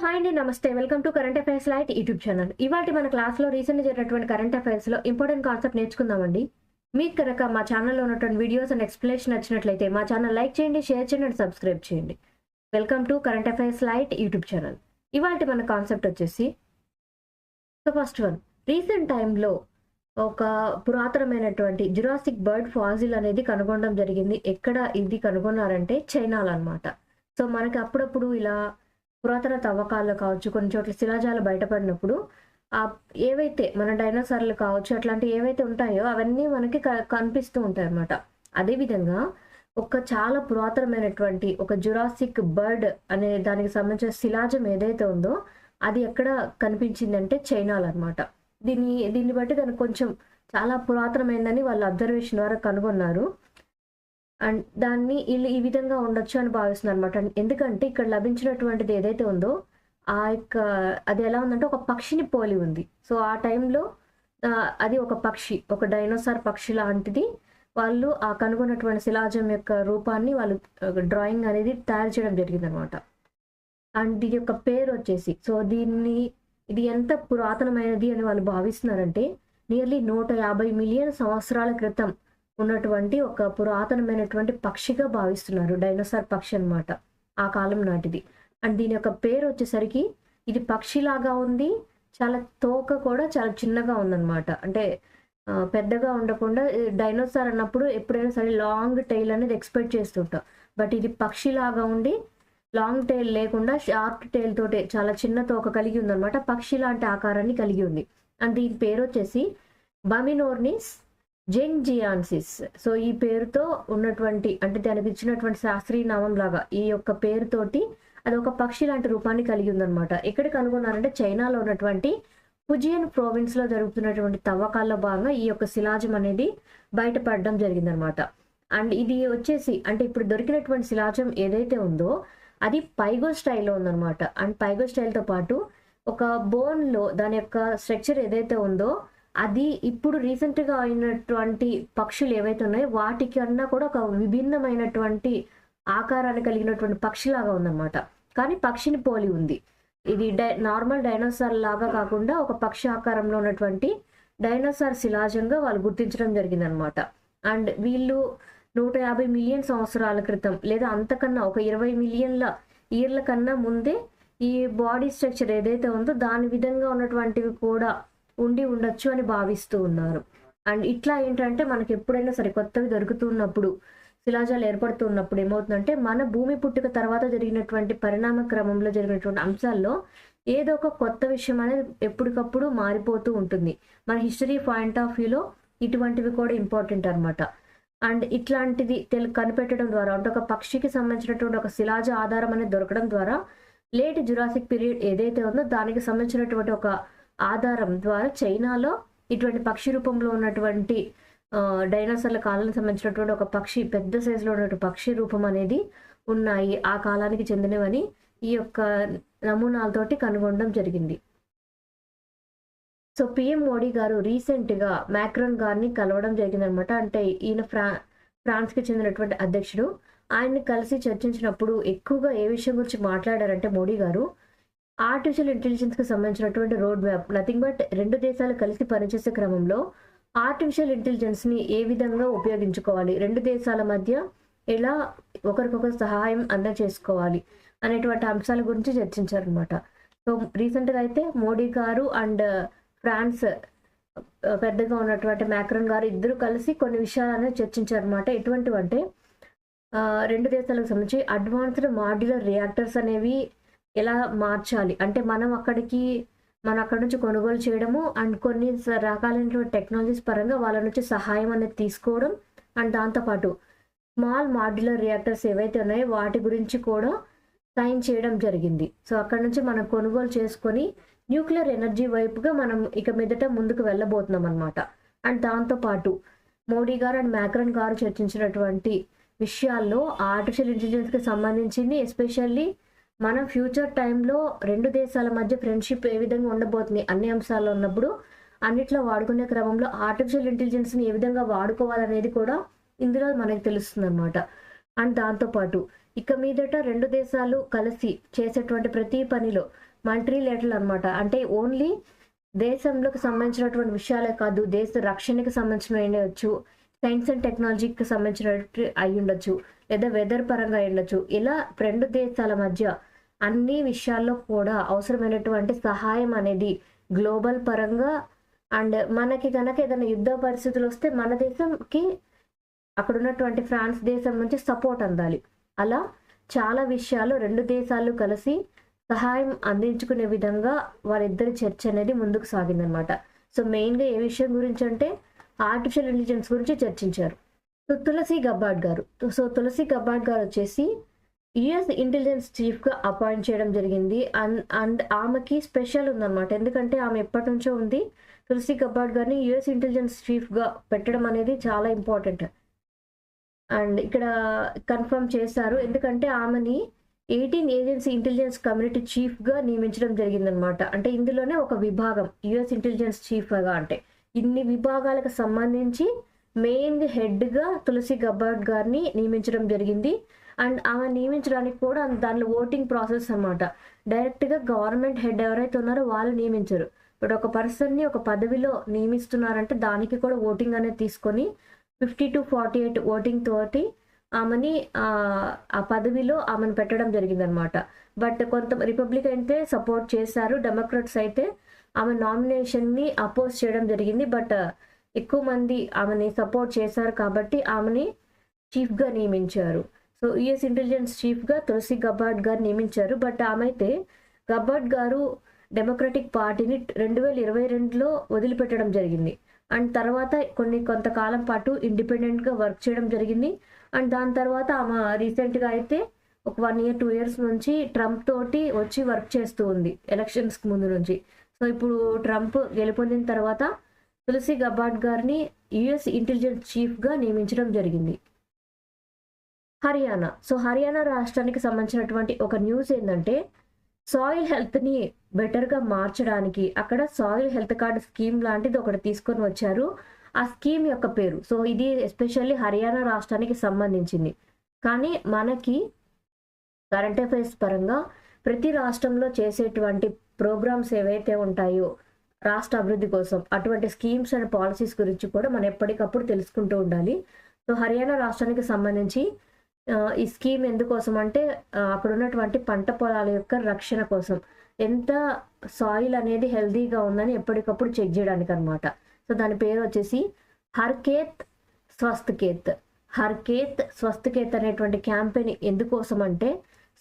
Hi అండి, నమస్తే. Welcome to current affairs light YouTube channel. ఇవాళ మన క్లాస్లో రీసెంట్గా జరిగినటువంటి కరెంట్ అఫైర్స్లో ఇంపార్టెంట్ కాన్సెప్ట్ నేర్చుకుందామండి. మీకు కనుక మా ఛానల్లో ఉన్నటువంటి వీడియోస్ అండ్ ఎక్స్ప్లెనేషన్ నచ్చినట్లయితే మా ఛానల్ లైక్ చేయండి, షేర్ చేయండి అండ్ సబ్స్క్రైబ్ చేయండి. Welcome to current affairs light YouTube channel. ఇవాళ మన కాన్సెప్ట్ వచ్చేసి ఫస్ట్ వన్, రీసెంట్ టైంలో ఒక పురాతనమైనటువంటి జురాసిక్ బర్డ్ ఫాజిల్ అనేది కనుగొనడం జరిగింది. ఎక్కడ ఇది కనుగొన్నారంటే చైనాలో అనమాట. సో మనకి అప్పుడప్పుడు ఇలా పురాతన తవ్వకాల్లో కావచ్చు, కొన్ని చోట్ల శిలాజాలు బయటపడినప్పుడు ఏవైతే మన డైనోసార్లు కావచ్చు, అట్లాంటివి ఏవైతే ఉంటాయో అవన్నీ మనకి కనిపిస్తూ ఉంటాయి అన్నమాట. అదేవిధంగా ఒక చాలా పురాతనమైనటువంటి ఒక జురాసిక్ బర్డ్ అనే దానికి సంబంధించిన శిలాజం ఏదైతే ఉందో అది ఎక్కడ కనిపించిందంటే చైనాలో అనమాట. దీన్ని బట్టి దానికి కొంచెం చాలా పురాతనమైందని వాళ్ళ అబ్జర్వేషన్ ద్వారా కనుగొన్నారు. అండ్ దాన్ని వీళ్ళు ఈ విధంగా ఉండొచ్చు అని భావిస్తున్నారు అనమాట. ఎందుకంటే ఇక్కడ లభించినటువంటిది ఏదైతే ఉందో అది ఎలా ఉందంటే ఒక పక్షిని పోలి ఉంది. సో ఆ టైంలో అది ఒక పక్షి, ఒక డైనోసార్ పక్షి లాంటిది. వాళ్ళు ఆ కనుగొన్నటువంటి శిలాజం యొక్క రూపాన్ని వాళ్ళు డ్రాయింగ్ అనేది తయారు చేయడం జరిగింది అనమాట. అండ్ దీని యొక్క పేరు వచ్చేసి, సో ఇది ఎంత పురాతనమైనది అని వాళ్ళు భావిస్తున్నారంటే నియర్లీ 150 మిలియన్ సంవత్సరాల క్రితం ఉన్నటువంటి ఒక పురాతనమైనటువంటి పక్షిగా భావిస్తున్నారు. డైనోసార్ పక్షి అనమాట, ఆ కాలం నాటిది. అండ్ దీని యొక్క పేరు వచ్చేసరికి ఇది పక్షిలాగా ఉంది, చాలా తోక కూడా చాలా చిన్నగా ఉందన్నమాట. అంటే పెద్దగా ఉండకుండా, డైనోసార్ అన్నప్పుడు ఎప్పుడైనా సరే లాంగ్ టైల్ అనేది ఎక్స్పెక్ట్ చేస్తుంటాం. బట్ ఇది పక్షిలాగా ఉండి లాంగ్ టైల్ లేకుండా షార్ట్ టైల్ తోటే చాలా చిన్న తోక కలిగి ఉందన్నమాట. పక్షి లాంటి ఆకారాన్ని కలిగి ఉంది. అండ్ దీని పేరు వచ్చేసి బమినోర్నిస్ జెంజియాన్సిస్. సో ఈ పేరుతో ఉన్నటువంటి, అంటే దానికి ఇచ్చినటువంటి శాస్త్రీయ నామం లాగా ఈ యొక్క పేరుతోటి అది ఒక పక్షి లాంటి రూపాన్ని కలిగి ఉందన్నమాట. ఎక్కడ కనుగొన్నారంటే చైనాలో ఉన్నటువంటి ఫుజియన్ ప్రావిన్స్ లో జరుగుతున్నటువంటి తవ్వకాల్లో భాగంగా ఈ యొక్క శిలాజం అనేది బయటపడడం జరిగిందనమాట. అండ్ ఇది వచ్చేసి, అంటే ఇప్పుడు దొరికినటువంటి శిలాజం ఏదైతే ఉందో అది పైగో స్టైల్లో ఉందన్నమాట. అండ్ పైగో స్టైల్తో పాటు ఒక బోన్లో దాని యొక్క స్ట్రక్చర్ ఏదైతే ఉందో అది ఇప్పుడు రీసెంట్గా అయినటువంటి పక్షులు ఏవైతే ఉన్నాయో వాటికన్నా కూడా ఒక విభిన్నమైనటువంటి ఆకారాన్ని కలిగినటువంటి పక్షిలాగా ఉందన్నమాట. కానీ పక్షిని పోలి ఉంది. ఇది నార్మల్ డైనోసార్ లాగా కాకుండా ఒక పక్షి ఆకారంలో ఉన్నటువంటి డైనోసార్ శిలాజంగా వాళ్ళు గుర్తించడం జరిగిందనమాట. అండ్ వీళ్ళు 150 మిలియన్ సంవత్సరాల క్రితం లేదా అంతకన్నా ఒక 20 మిలియన్ల ఇయర్ల కన్నా ముందే ఈ బాడీ స్ట్రక్చర్ ఏదైతే ఉందో దాని విధంగా ఉన్నటువంటివి కూడా ఉండొచ్చు అని భావిస్తూ ఉన్నారు. అండ్ ఇట్లా ఏంటంటే మనకి ఎప్పుడైనా సరే కొత్తవి దొరుకుతున్నప్పుడు, శిలాజాలు ఏర్పడుతున్నప్పుడు ఏమవుతుందంటే మన భూమి పుట్టుక తర్వాత జరిగినటువంటి పరిణామ క్రమంలో జరిగినటువంటి అంశాల్లో ఏదో ఒక కొత్త విషయం అనేది ఎప్పటికప్పుడు మారిపోతూ ఉంటుంది. మన హిస్టరీ పాయింట్ ఆఫ్ వ్యూలో ఇటువంటివి కూడా ఇంపార్టెంట్ అనమాట. అండ్ ఇట్లాంటిది కనిపెట్టడం ద్వారా, అంటే ఒక పక్షికి సంబంధించినటువంటి ఒక శిలాజ ఆధారం అనేది దొరకడం ద్వారా లేట్ జురాసిక్ పీరియడ్ ఏదైతే ఉందో దానికి సంబంధించినటువంటి ఒక ఆధారం ద్వారా చైనాలో ఇటువంటి పక్షి రూపంలో ఉన్నటువంటి డైనోసార్ల కాలానికి సంబంధించినటువంటి ఒక పక్షి, పెద్ద సైజులో ఉన్నటువంటి పక్షి రూపం అనేది ఉన్నాయి, ఆ కాలానికి చెందినవని ఈ యొక్క నమూనాలతోటి కనుగొనడం జరిగింది. సో పిఎం మోడీ గారు రీసెంట్గా మ్యాక్రాన్ గారిని కలవడం జరిగిందనమాట. అంటే ఈయన ఫ్రాన్స్కి చెందినటువంటి అధ్యక్షుడు. ఆయన్ని కలిసి చర్చించినప్పుడు ఎక్కువగా ఏ విషయం గురించి మాట్లాడారంటే మోడీ గారు ఆర్టిఫిషియల్ ఇంటెలిజెన్స్కి సంబంధించినటువంటి రోడ్ మ్యాప్, నథింగ్ బట్ రెండు దేశాలు కలిసి పనిచేసే క్రమంలో ఆర్టిఫిషియల్ ఇంటెలిజెన్స్ని ఏ విధంగా ఉపయోగించుకోవాలి, రెండు దేశాల మధ్య ఎలా ఒకరికొకరు సహాయం అందజేసుకోవాలి అనేటువంటి అంశాల గురించి చర్చించారనమాట. సో రీసెంట్గా అయితే మోడీ గారు అండ్ ఫ్రాన్స్ పెద్దగా ఉన్నటువంటి మ్యాక్రాన్ గారు ఇద్దరు కలిసి కొన్ని విషయాలను చర్చించారనమాట. ఎటువంటివంటే రెండు దేశాలకు సంబంధించి అడ్వాన్స్డ్ మాడ్యులర్ రియాక్టర్స్ అనేవి ఎలా మార్చాలి, అంటే మనం అక్కడి నుంచి కొనుగోలు చేయడము అండ్ కొన్ని రకాలైనటువంటి టెక్నాలజీస్ పరంగా వాళ్ళ నుంచి సహాయం అనేది తీసుకోవడం. అండ్ దాంతోపాటు స్మాల్ మాడ్యులర్ రియాక్టర్స్ ఏవైతే ఉన్నాయో వాటి గురించి కూడా సైన్ చేయడం జరిగింది. సో అక్కడ నుంచి మనం కొనుగోలు చేసుకొని న్యూక్లియర్ ఎనర్జీ వైపుగా మనం ఇక మీదట ముందుకు వెళ్ళబోతున్నాం అనమాట. అండ్ దాంతోపాటు మోడీ గారు అండ్ మ్యాక్రాన్ గారు చర్చించినటువంటి విషయాల్లో ఆర్టిఫిషియల్ ఇంటెలిజెన్స్కి సంబంధించింది, ఎస్పెషల్లీ మనం ఫ్యూచర్ టైంలో రెండు దేశాల మధ్య ఫ్రెండ్షిప్ ఏ విధంగా ఉండబోతుంది అన్ని అంశాల్లో ఉన్నప్పుడు అన్నిట్లో వాడుకునే క్రమంలో ఆర్టిఫిషియల్ ఇంటెలిజెన్స్ని ఏ విధంగా వాడుకోవాలనేది కూడా ఇందులో మనకు తెలుస్తుంది అనమాట. అండ్ దాంతోపాటు ఇక మీదట 2 దేశాలు కలిసి చేసేటువంటి ప్రతి పనిలో మల్టీలేటరల్ అనమాట. అంటే ఓన్లీ దేశంలోకి సంబంధించినటువంటి విషయాలే కాదు, దేశ రక్షణకి సంబంధించినవి అయ్యుండొచ్చు, సైన్స్ అండ్ టెక్నాలజీకి సంబంధించినట్టు అయ్యుండొచ్చు, లేదా వెదర్ పరంగా అయ్యుండొచ్చు. ఇలా 2 దేశాల మధ్య అన్ని విషయాల్లో కూడా అవసరమైనటువంటి సహాయం అనేది గ్లోబల్ పరంగా అండ్ మనకి కనుక ఏదైనా యుద్ధ పరిస్థితులు వస్తే మన దేశంకి అక్కడ ఉన్నటువంటి ఫ్రాన్స్ దేశం నుంచి సపోర్ట్ అందాలి. అలా చాలా విషయాలు 2 దేశాలు కలిసి సహాయం అందించుకునే విధంగా వారిద్దరి చర్చ అనేది ముందుకు సాగిందనమాట. సో మెయిన్గా ఏ విషయం గురించి అంటే ఆర్టిఫిషియల్ ఇంటెలిజెన్స్ గురించి చర్చించారు. సో తులసి గబ్బార్డ్ గారు వచ్చేసి యుఎస్ ఇంటెలిజెన్స్ చీఫ్గా అపాయింట్ చేయడం జరిగింది. అండ్ ఆమెకి స్పెషల్ ఉందన్నమాట. ఎందుకంటే ఆమె ఎప్పటి నుంచో ఉంది. తులసి గబ్బార్డ్ గారిని యుఎస్ ఇంటెలిజెన్స్ చీఫ్గా పెట్టడం అనేది చాలా ఇంపార్టెంట్. అండ్ ఇక్కడ కన్ఫర్మ్ చేశారు. ఎందుకంటే ఆమెని 18 ఏజెన్సీ ఇంటెలిజెన్స్ కమ్యూనిటీ చీఫ్గా నియమించడం జరిగిందనమాట. అంటే ఇందులోనే ఒక విభాగం యుఎస్ ఇంటెలిజెన్స్ చీఫ్గా, అంటే ఇన్ని విభాగాలకు సంబంధించి మెయిన్ హెడ్గా తులసి గబ్బార్డ్ గారిని నియమించడం జరిగింది. అండ్ ఆమె నియమించడానికి కూడా దానిలో ఓటింగ్ ప్రాసెస్ అనమాట. డైరెక్ట్గా గవర్నమెంట్ హెడ్ ఎవరైతే ఉన్నారో వాళ్ళు నియమించరు. బట్ ఒక పర్సన్ని ఒక పదవిలో నియమిస్తున్నారంటే దానికి కూడా ఓటింగ్ అనేది తీసుకొని 50-48 ఓటింగ్ తోటి ఆమెని ఆ పదవిలో ఆమెను పెట్టడం జరిగిందనమాట. బట్ కొంత రిపబ్లిక్ అయితే సపోర్ట్ చేశారు, డెమోక్రాట్స్ అయితే ఆమె నామినేషన్ని అపోజ్ చేయడం జరిగింది. బట్ ఎక్కువ మంది ఆమెని సపోర్ట్ చేశారు కాబట్టి ఆమెని చీఫ్గా నియమించారు. సో యుఎస్ ఇంటెలిజెన్స్ చీఫ్గా తులసి గబ్బార్డ్ గారు నియమించారు. బట్ ఆమె అయితే గబ్బార్డ్ గారు డెమోక్రటిక్ పార్టీని 2022లో వదిలిపెట్టడం జరిగింది. అండ్ తర్వాత కొంతకాలం పాటు ఇండిపెండెంట్గా వర్క్ చేయడం జరిగింది. అండ్ దాని తర్వాత ఆమె రీసెంట్గా అయితే ఒక 1 year 2 years నుంచి ట్రంప్ తోటి వచ్చి వర్క్ చేస్తూ ఉంది ఎలక్షన్స్కి ముందు నుంచి. సో ఇప్పుడు ట్రంప్ గెలుపొందిన తర్వాత తులసి గబ్బార్డ్ గారిని యుఎస్ ఇంటెలిజెన్స్ చీఫ్గా నియమించడం జరిగింది. హర్యానా రాష్ట్రానికి సంబంధించినటువంటి ఒక న్యూస్ ఏంటంటే సాయిల్ హెల్త్ని బెటర్గా మార్చడానికి అక్కడ సాయిల్ హెల్త్ కార్డ్ స్కీమ్ లాంటిది ఒకటి తీసుకొని వచ్చారు. ఆ స్కీమ్ యొక్క పేరు, సో ఇది ఎస్పెషల్లీ హర్యానా రాష్ట్రానికి సంబంధించింది. కానీ మనకి కరెంట్ అఫైర్స్ పరంగా ప్రతి రాష్ట్రంలో చేసేటువంటి ప్రోగ్రామ్స్ ఏవైతే ఉంటాయో రాష్ట్ర అభివృద్ధి కోసం అటువంటి స్కీమ్స్ అండ్ పాలసీస్ గురించి కూడా మనం ఎప్పటికప్పుడు తెలుసుకుంటూ ఉండాలి. సో హర్యానా రాష్ట్రానికి సంబంధించి ఈ స్కీమ్ ఎందుకోసం అంటే అక్కడ ఉన్నటువంటి పంట పొలాల యొక్క రక్షణ కోసం, ఎంత సాయిల్ అనేది హెల్తీగా ఉందని ఎప్పటికప్పుడు చెక్ చేయడానికి అనమాట. సో దాని పేరు వచ్చేసి హర్కేత్ స్వస్థకేత్ అనేటువంటి క్యాంపెయిన్ ఎందుకోసం అంటే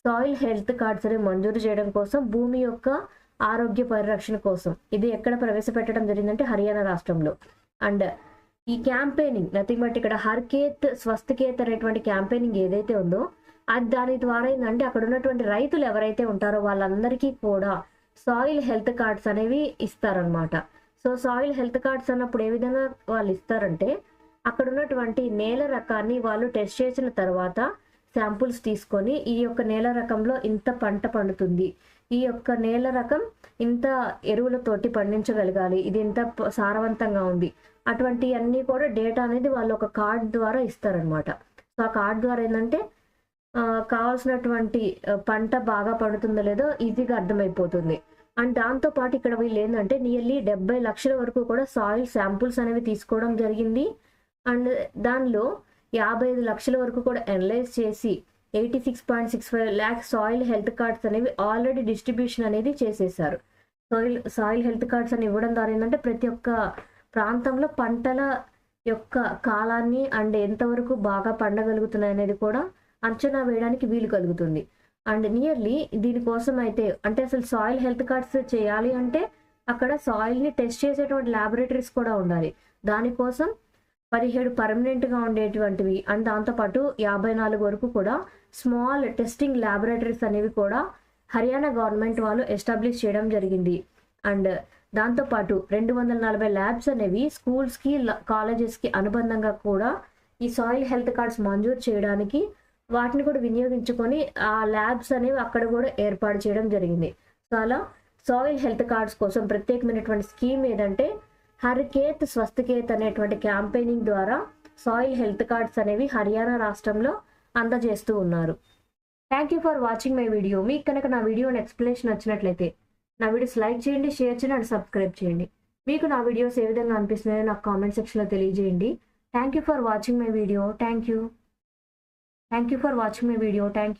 సాయిల్ హెల్త్ కార్డ్స్ అని మంజూరు చేయడం కోసం, భూమి యొక్క ఆరోగ్య పరిరక్షణ కోసం. ఇది ఎక్కడ ప్రవేశపెట్టడం జరిగిందంటే హర్యానా రాష్ట్రంలో. అండ్ ఈ క్యాంపెయినింగ్ నథింగ్ బట్ ఇక్కడ హర్కేత్ స్వస్థకేత్ అనేటువంటి క్యాంపెయినింగ్ ఏదైతే ఉందో అది దాని ద్వారా ఏంటంటే అక్కడ ఉన్నటువంటి రైతులు ఎవరైతే ఉంటారో వాళ్ళందరికీ కూడా సాయిల్ హెల్త్ కార్డ్స్ అనేవి ఇస్తారనమాట. సో సాయిల్ హెల్త్ కార్డ్స్ అన్నప్పుడు ఏ విధంగా వాళ్ళు ఇస్తారంటే అక్కడ ఉన్నటువంటి నేల రకాన్ని వాళ్ళు టెస్ట్ చేసిన తర్వాత శాంపుల్స్ తీసుకొని ఈ యొక్క నేల రకంలో ఇంత పంట పండుతుంది, ఈ యొక్క నేల రకం ఇంత ఎరువులతోటి పండించగలగాలి, ఇది ఇంత సారవంతంగా ఉంది, అటువంటి అన్నీ కూడా డేటా అనేది వాళ్ళు ఒక కార్డ్ ద్వారా ఇస్తారనమాట. సో ఆ కార్డ్ ద్వారా ఏంటంటే కావాల్సినటువంటి పంట బాగా పండుతుందో లేదో ఈజీగా అర్థమైపోతుంది. అండ్ దాంతోపాటు ఇక్కడ వీళ్ళు ఏంటంటే నియర్లీ 70 లక్షల వరకు కూడా సాయిల్ శాంపుల్స్ అనేవి తీసుకోవడం జరిగింది. అండ్ దానిలో 55 లక్షల వరకు కూడా అనలైజ్ చేసి 86.65 lakh సాయిల్ హెల్త్ కార్డ్స్ అనేవి ఆల్రెడీ డిస్ట్రిబ్యూషన్ అనేది చేసేసారు. సాయిల్ హెల్త్ కార్డ్స్ అని ఇవ్వడం ద్వారా ఏంటంటే ప్రతి ఒక్క ప్రాంతంలో పంటల యొక్క కాలాన్ని అండ్ ఎంతవరకు బాగా పండగలుగుతున్నాయి అనేది కూడా అంచనా వేయడానికి వీలు కలుగుతుంది. అండ్ నియర్లీ దీనికోసం అయితే అంటే అసలు సాయిల్ హెల్త్ కార్డ్స్ చేయాలి అంటే అక్కడ సాయిల్ని టెస్ట్ చేసేటువంటి ల్యాబొరేటరీస్ కూడా ఉండాలి. దానికోసం 17 పర్మనెంట్గా ఉండేటువంటివి అండ్ దాంతోపాటు 54 వరకు కూడా స్మాల్ టెస్టింగ్ ల్యాబొరేటరీస్ అనేవి కూడా హర్యానా గవర్నమెంట్ వాళ్ళు ఎస్టాబ్లిష్ చేయడం జరిగింది. అండ్ దాంతోపాటు 240 ల్యాబ్స్ అనేవి స్కూల్స్కి కాలేజెస్కి అనుబంధంగా కూడా ఈ సాయిల్ హెల్త్ కార్డ్స్ మంజూరు చేయడానికి వాటిని కూడా వినియోగించుకొని ఆ ల్యాబ్స్ అనేవి అక్కడ కూడా ఏర్పాటు చేయడం జరిగింది. సో అలా సాయిల్ హెల్త్ కార్డ్స్ కోసం ప్రత్యేకమైనటువంటి స్కీమ్ ఏదంటే హర్కేత్ స్వస్థకేత్ అనేటువంటి క్యాంపెయినింగ్ ద్వారా సాయిల్ హెల్త్ కార్డ్స్ అనేవి హర్యానా రాష్ట్రంలో అందజేస్తూ ఉన్నారు. Thank you for watching my video. మీకు కనుక నా వీడియో ఎక్స్ప్లెనేషన్ నచ్చినట్లయితే నా వీడియోస్ లైక్ చేయండి, షేర్ చేయండి అండ్ సబ్స్క్రైబ్ చేయండి. మీకు నా వీడియోస్ ఏ విధంగా అనిపిస్తున్నాయో నాకు కామెంట్ సెక్షన్లో తెలియజేయండి. Thank you for watching my video. Thank you for watching my video. Thank